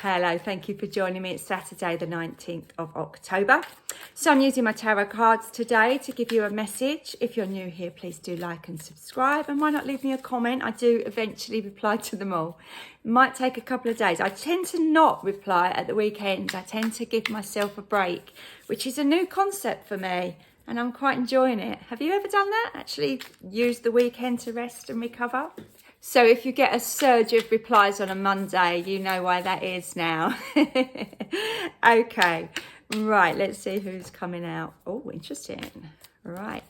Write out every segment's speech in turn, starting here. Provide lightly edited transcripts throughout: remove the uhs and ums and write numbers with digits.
Hello, thank you for joining me. It's Saturday the 19th of October. So I'm using my tarot cards today to give you a message. If you're new here, please do like and subscribe, and why not leave me a comment? I do eventually reply to them all. It might take a couple of days. I tend to not reply at the weekends. I tend to give myself a break, which is a new concept for me, and I'm quite enjoying it. Have you ever done that? Actually used the weekend to rest and recover? So if you get a surge of replies on a Monday, you know why that is now. Okay, right, let's see who's coming out. Oh, interesting. Right.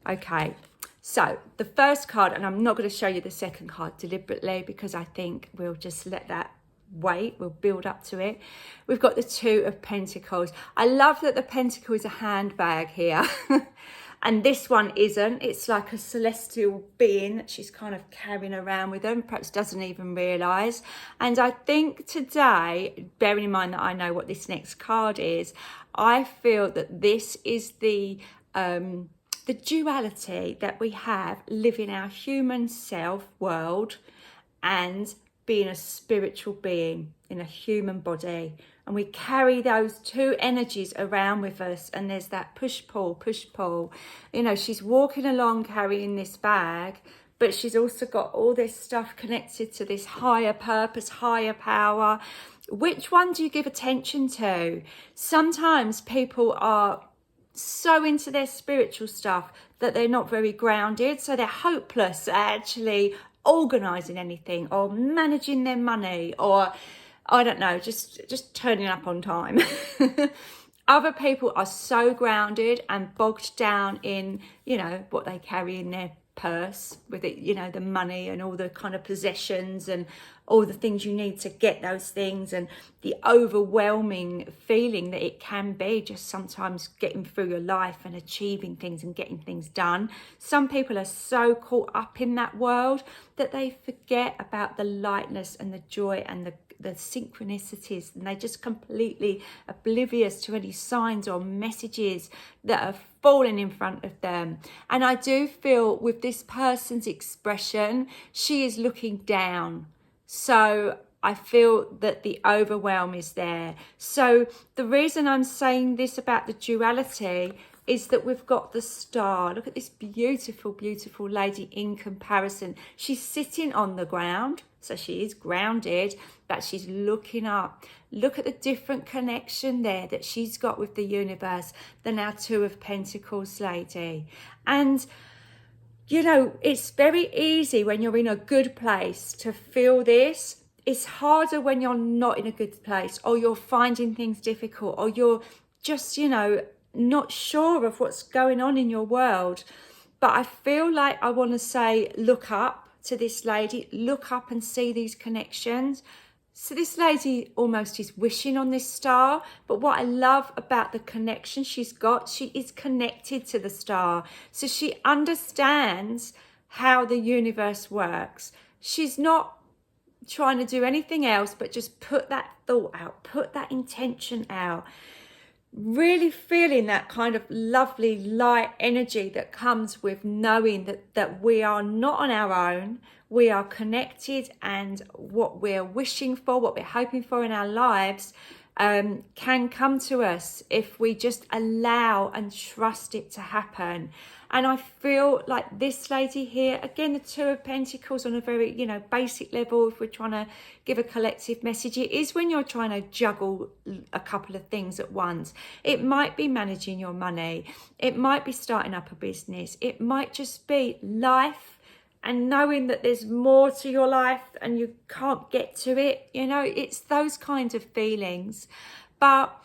Okay, so the first card, and I'm not going to show you the second card deliberately because I think we'll just let that wait. We'll build up to it. We've got the Two of Pentacles. I love that the Pentacle is a handbag here. And this one isn't. It's like a celestial being that she's kind of carrying around with her and perhaps doesn't even realise. And I think today, bearing in mind that I know what this next card is, I feel that this is the duality that we have living our human self world and being a spiritual being in a human body. And we carry those two energies around with us, and there's that push-pull, push-pull. You know, she's walking along carrying this bag, but she's also got all this stuff connected to this higher purpose, higher power. Which one do you give attention to? Sometimes people are so into their spiritual stuff that they're not very grounded, so they're hopeless at actually organising anything or managing their money, or I don't know, just turning up on time. Other people are so grounded and bogged down in, you know, what they carry in their purse with it, you know, the money and all the kind of possessions and all the things you need to get those things, and the overwhelming feeling that it can be just sometimes getting through your life and achieving things and getting things done. Some people are so caught up in that world that they forget about the lightness and the joy and the synchronicities, and they're just completely oblivious to any signs or messages that are falling in front of them. And I do feel with this person's expression, she is looking down. So I feel that the overwhelm is there. So the reason I'm saying this about the duality is that we've got the Star. Look at this beautiful, beautiful lady in comparison. She's sitting on the ground, so she is grounded, but she's looking up. Look at the different connection there that she's got with the universe than our Two of Pentacles lady. And you know, it's very easy when you're in a good place to feel this. It's harder when you're not in a good place, or you're finding things difficult, or you're just, you know, not sure of what's going on in your world. But I feel like I want to say, look up to this lady, look up and see these connections. So this lady almost is wishing on this star, but what I love about the connection she's got, she is connected to the star. So she understands how the universe works. She's not trying to do anything else but just put that thought out, put that intention out. Really feeling that kind of lovely light energy that comes with knowing that we are not on our own. We are connected, and what we're wishing for, what we're hoping for in our lives can come to us if we just allow and trust it to happen. And I feel like this lady here, again, the Two of Pentacles on a very, you know, basic level, if we're trying to give a collective message, it is when you're trying to juggle a couple of things at once. It might be managing your money. It might be starting up a business. It might just be life and knowing that there's more to your life and you can't get to it. You know, it's those kinds of feelings. But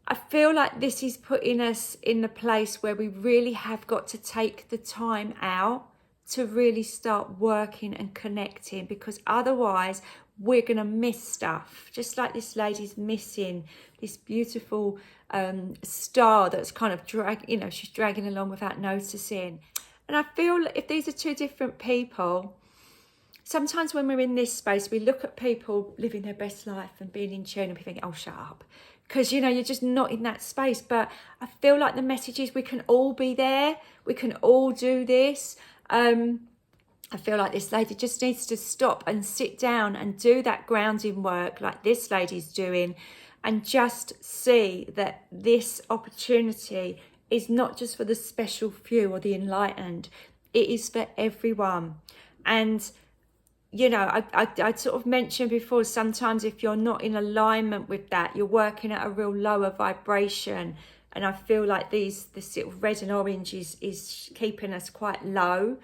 I feel like this is putting us in the place where we really have got to take the time out to really start working and connecting, because otherwise we're going to miss stuff. Just like this lady's missing this beautiful star that's kind of she's dragging along without noticing. And I feel if these are two different people, sometimes when we're in this space, we look at people living their best life and being in tune, and we think, oh, shut up. Because, you know, you're just not in that space. But I feel like the message is we can all be there. We can all do this. I feel like this lady just needs to stop and sit down and do that grounding work like this lady's doing, and just see that this opportunity is not just for the special few or the enlightened. It is for everyone. And you know, I sort of mentioned before, sometimes if you're not in alignment with that, you're working at a real lower vibration. And I feel like this sort of red and orange is keeping us quite low.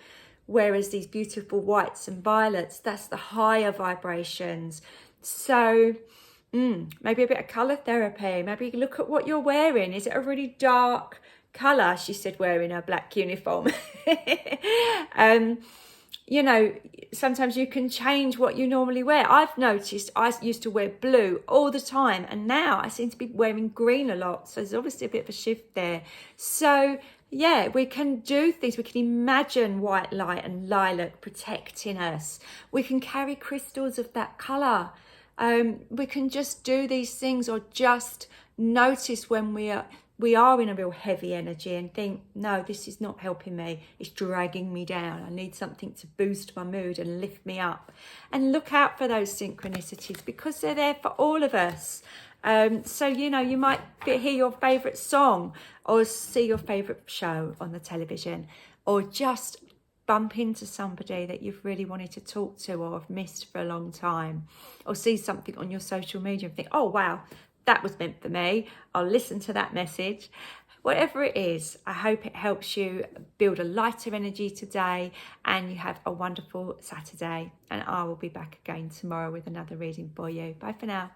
Whereas these beautiful whites and violets, that's the higher vibrations. So maybe a bit of colour therapy. Maybe look at what you're wearing. Is it a really dark colour? She said, wearing her black uniform. You know, sometimes you can change what you normally wear. I've noticed I used to wear blue all the time, and now I seem to be wearing green a lot. So there's obviously a bit of a shift there. So yeah, we can do things. We can imagine white light and lilac protecting us. We can carry crystals of that colour. We can just do these things, or just notice when we are in a real heavy energy and think, no, this is not helping me. It's dragging me down. I need something to boost my mood and lift me up. And look out for those synchronicities, because they're there for all of us. So, you know, you might hear your favourite song or see your favourite show on the television, or just bump into somebody that you've really wanted to talk to or have missed for a long time, or see something on your social media and think, oh, wow, that was meant for me. I'll listen to that message. Whatever it is, I hope it helps you build a lighter energy today, and you have a wonderful Saturday. And I will be back again tomorrow with another reading for you. Bye for now.